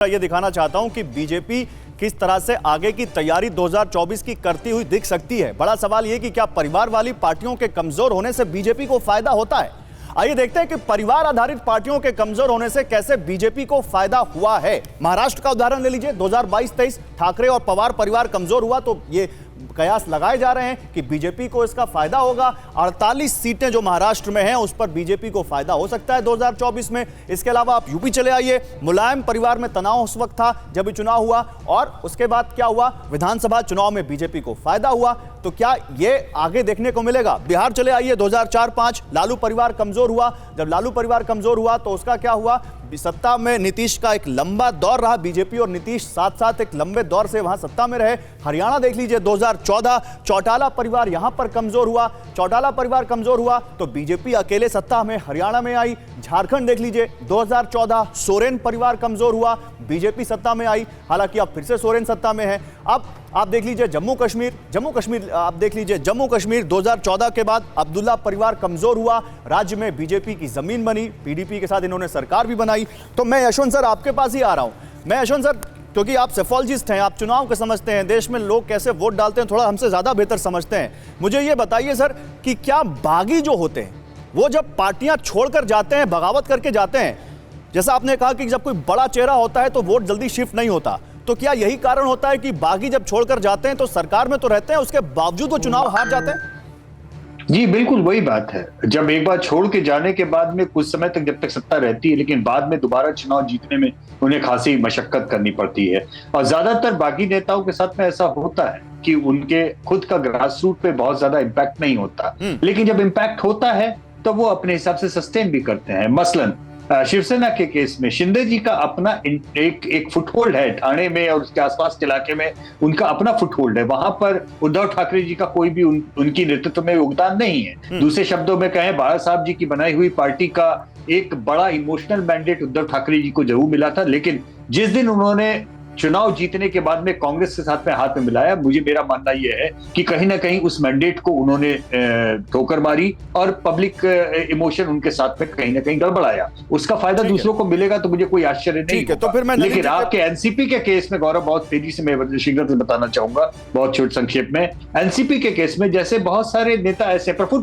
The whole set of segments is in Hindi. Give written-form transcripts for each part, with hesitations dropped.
ये दिखाना चाहता हूं कि बीजेपी किस तरह से आगे की तैयारी 2024 की करती हुई दिख सकती है। बड़ा सवाल यह कि क्या परिवार वाली पार्टियों के कमजोर होने से बीजेपी को फायदा होता है। आइए देखते हैं कि परिवार आधारित पार्टियों के कमजोर होने से कैसे बीजेपी को फायदा हुआ है। महाराष्ट्र का उदाहरण ले लीजिए, 2022-23 ठाकरे और पवार परिवार कमजोर हुआ तो ये कयास लगाए जा रहे हैं कि बीजेपी को इसका फायदा होगा। 48 सीटें जो महाराष्ट्र में हैं उस पर बीजेपी को फायदा हो सकता है 2024 में। इसके अलावा आप यूपी चले आइए, मुलायम परिवार में तनाव उस वक्त था जब ये चुनाव हुआ और उसके बाद क्या हुआ, विधानसभा चुनाव में बीजेपी को फायदा हुआ। तो क्या ये आगे देखने को मिलेगा। बिहार चले आइए, 2004-05 लालू परिवार कमजोर हुआ। जब लालू परिवार कमजोर हुआ तो उसका क्या हुआ, सत्ता में नीतीश का एक लंबा दौर रहा, बीजेपी और नीतीश साथ साथ एक लंबे दौर से वहां सत्ता में रहे। हरियाणा देख लीजिए, 2014 चौटाला परिवार यहां पर कमजोर हुआ। चौटाला परिवार कमजोर हुआ तो बीजेपी अकेले सत्ता में हरियाणा में आई। झारखंड देख लीजिए, 2014 सोरेन परिवार कमजोर हुआ, बीजेपी सत्ता में आई। हालांकि अब फिर से सोरेन सत्ता में है। अब आप देख लीजिए जम्मू कश्मीर आप देख लीजिए, जम्मू कश्मीर 2014 के बाद अब्दुल्ला परिवार कमजोर हुआ, राज्य में बीजेपी की जमीन बनी, पीडीपी के साथ इन्होंने सरकार भी बनाई। तो मैं यशवंत सर आपके पास ही आ रहा हूं। मैं यशवंत सर, क्योंकि आप सेफोलॉजिस्ट हैं, आप चुनाव के समझते हैं, देश में लोग कैसे वोट डालते हैं थोड़ा हमसे ज्यादा बेहतर समझते हैं। मुझे ये बताइए सर कि क्या बागी जो होते हैं वो जब पार्टियां छोड़कर जाते हैं, बगावत करके जाते हैं, जैसा आपने कहा कि जब कोई बड़ा चेहरा होता है तो वोट जल्दी शिफ्ट नहीं होता, तो क्या यही कारण होता है कि बागी जब छोड़कर जाते हैं तो सरकार में तो रहते हैं, उसके बावजूद वो चुनाव हार जाते हैं? जी बिल्कुल वही बात है। जब एक बार छोड़ के जाने के बाद में कुछ समय तक जब तक सत्ता रहती है, लेकिन बाद में दोबारा चुनाव जीतने में उन्हें खासी मशक्कत करनी पड़ती है। और ज्यादातर बागी नेताओं के साथ में ऐसा होता है कि उनके खुद का ग्रास रूट पे बहुत ज्यादा इम्पैक्ट नहीं होता, लेकिन जब इम्पैक्ट होता है तो वो अपने हिसाब से सस्टेन भी करते हैं। मसलन शिवसेना के केस में शिंदे जी का अपना एक फुटहोल्ड है ठाणे में और उसके आसपास के इलाके में, उनका अपना फुटहोल्ड है। वहां पर उद्धव ठाकरे जी का कोई भी उनकी नेतृत्व में योगदान नहीं है। दूसरे शब्दों में कहें, बाला साहब जी की बनाई हुई पार्टी का एक बड़ा इमोशनल मैंडेट उद्धव ठाकरे जी को जरूर मिला था, लेकिन जिस दिन उन्होंने चुनाव जीतने के बाद में कांग्रेस के साथ में हाथ में मिलाया, मेरा मानना यह है कि कहीं ना कहीं उस मैंडेट को उन्होंने ठोकर मारी और पब्लिक इमोशन उनके साथ में कहीं ना कहीं गड़बड़ाया। उसका फायदा दूसरों को मिलेगा तो मुझे कोई आश्चर्य नहीं है। तो फिर मैं लेकिन आपके एनसीपी के केस में गौरव, बहुत तेजी से मैं शीघ्र से बताना चाहूंगा, बहुत छोटे संक्षेप में। एनसीपी के केस में जैसे बहुत सारे नेता ऐसे, प्रफुल्ल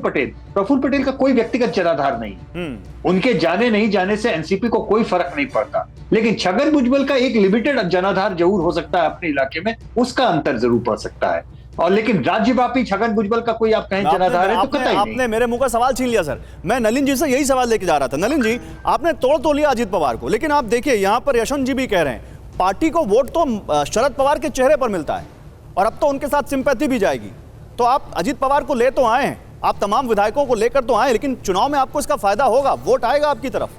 पटेल का कोई व्यक्तिगत जनाधार नहीं, उनके जाने नहीं जाने से एनसीपी को कोई फर्क नहीं पड़ता, लेकिन छगन भुजबल का एक लिमिटेड जनाधार जरूर हो सकता है अपने इलाके में, उसका अंतर जरूर पड़ सकता है। और लेकिन राज्यव्यापी छगन भुजबल का कोई आप कहें जनाधार है तो कतई नहीं। आपने मेरे मुंह का सवाल छीन लिया सर। मैं नलिन जी से यही सवाल लेके जा रहा था। नलिन जी, आपने तोड़ तो लिया अजीत पवार को, लेकिन आप देखिए यहां पर यशवंत जी भी कह रहे हैं पार्टी को वोट तो शरद पवार के चेहरे पर मिलता है और अब तो उनके साथ सिंपैथी भी जाएगी। तो आप अजीत पवार को ले तो आए हैं, आप तमाम विधायकों को लेकर तो आए, लेकिन चुनाव में आपको इसका फायदा होगा, वोट आएगा आपकी तरफ।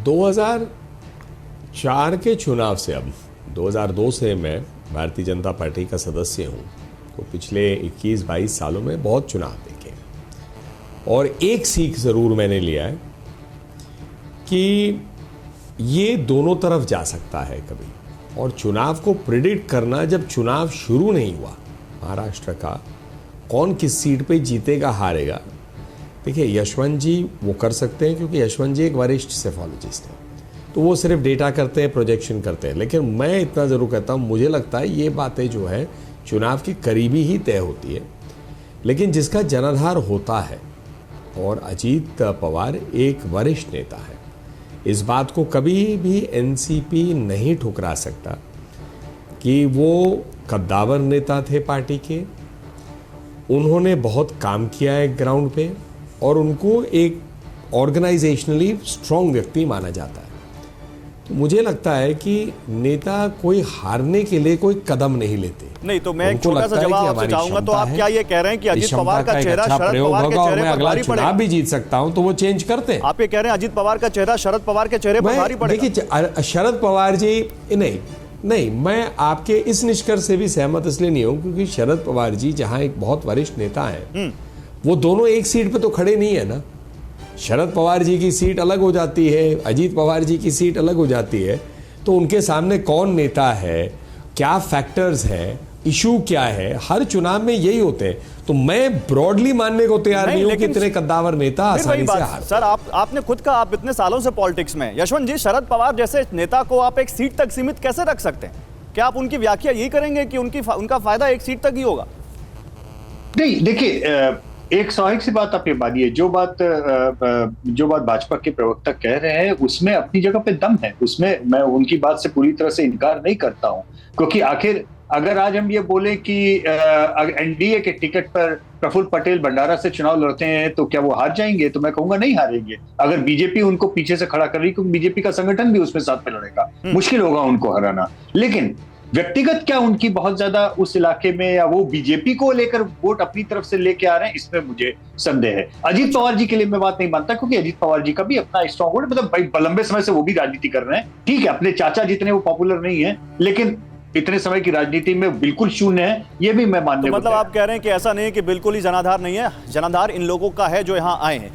$2004 के चुनाव से, अब 2002 से मैं भारतीय जनता पार्टी का सदस्य हूं, तो पिछले 21-22 सालों में बहुत चुनाव देखे और एक सीख जरूर मैंने लिया है कि ये दोनों तरफ जा सकता है कभी। और चुनाव को प्रिडिक्ट करना, जब चुनाव शुरू नहीं हुआ महाराष्ट्र का, कौन किस सीट पे जीतेगा हारेगा, देखिए यशवंत जी वो कर सकते हैं क्योंकि यशवंत जी एक वरिष्ठ सेफोलॉजिस्ट हैं, तो वो सिर्फ डेटा करते हैं, प्रोजेक्शन करते हैं। लेकिन मैं इतना ज़रूर कहता हूँ, मुझे लगता है ये बातें जो है चुनाव के करीबी ही तय होती है, लेकिन जिसका जनाधार होता है, और अजीत पवार एक वरिष्ठ नेता है, इस बात को कभी भी एनसीपी नहीं ठुकरा सकता कि वो कद्दावर नेता थे पार्टी के, उन्होंने बहुत काम किया है ग्राउंड पे और उनको एक ऑर्गेनाइजेशनली स्ट्रांग व्यक्ति माना जाता है। तो मुझे लगता है कि नेता कोई हारने के लिए कोई कदम नहीं लेते। नहीं, तो मैं एक छोटा सा जवाब आपसे चाहूंगा। तो आप क्या ये कह रहे हैं कि अजीत पवार का चेहरा शरद पवार के चेहरे पर भारी पड़ेगा? भी जीत सकता हूं तो वो चेंज करते हैं। आप ये कह रहे हैं अजीत पवार का चेहरा शरद पवार के चेहरे पर भारी पड़ेगा? देखिए शरद पवार जी, नहीं, मैं आपके इस निष्कर्ष से भी सहमत इसलिए नहीं हूं क्योंकि शरद पवार जी जहां एक बहुत वरिष्ठ नेता हैं, वो दोनों एक सीट पे तो खड़े नहीं है ना। शरद पवार जी की सीट अलग हो जाती है, अजीत पवार जी की सीट अलग हो जाती है, तो उनके सामने कौन नेता है, क्या फैक्टर्स हैं, इशू क्या है, हर चुनाव में यही होते हैं। तो मैं ब्रॉडली मानने को तैयार नहीं हूं कि इतने कद्दावर नेता आसानी से हार। सर आपने खुद कहा आप इतने सालों से पॉलिटिक्स में, यशवंत जी, शरद पवार जैसे नेता को आप एक सीट तक सीमित कैसे रख सकते हैं? क्या आप उनकी व्याख्या यही करेंगे कि उनका फायदा एक सीट तक ही होगा? नहीं, देखिए, एक स्वाभाविक सी बात आप ये मानिए, जो बात भाजपा के प्रवक्ता कह रहे हैं उसमें अपनी जगह पे दम है, उसमें मैं उनकी बात से पूरी तरह से इनकार नहीं करता हूं। क्योंकि आखिर अगर आज हम ये बोले कि एनडीए के टिकट पर प्रफुल्ल पटेल भंडारा से चुनाव लड़ते हैं तो क्या वो हार जाएंगे? तो मैं कहूंगा नहीं हारेंगे। अगर बीजेपी उनको पीछे से खड़ा कर रही, क्योंकि बीजेपी का संगठन भी उसमें साथ में लड़ेगा, मुश्किल होगा उनको हराना। लेकिन व्यक्तिगत क्या उनकी बहुत ज्यादा उस इलाके में, या वो बीजेपी को लेकर वोट अपनी तरफ से लेके आ रहे हैं, इसमें मुझे संदेह है। अजीत पवार जी के लिए मैं बात नहीं मानता, क्योंकि अजीत पवार जी का भी अपना स्ट्रॉन्ग होल्ड, मतलब भाई लंबे समय से वो भी राजनीति कर रहे हैं। ठीक है, अपने चाचा जितने वो पॉपुलर नहीं है, लेकिन इतने समय की राजनीति में बिल्कुल शून्य है, ये भी मैं मानने तो मतलब आप कह रहे हैं कि ऐसा नहीं है कि बिल्कुल ही जनाधार नहीं है, जनाधार इन लोगों का है जो यहाँ आए हैं।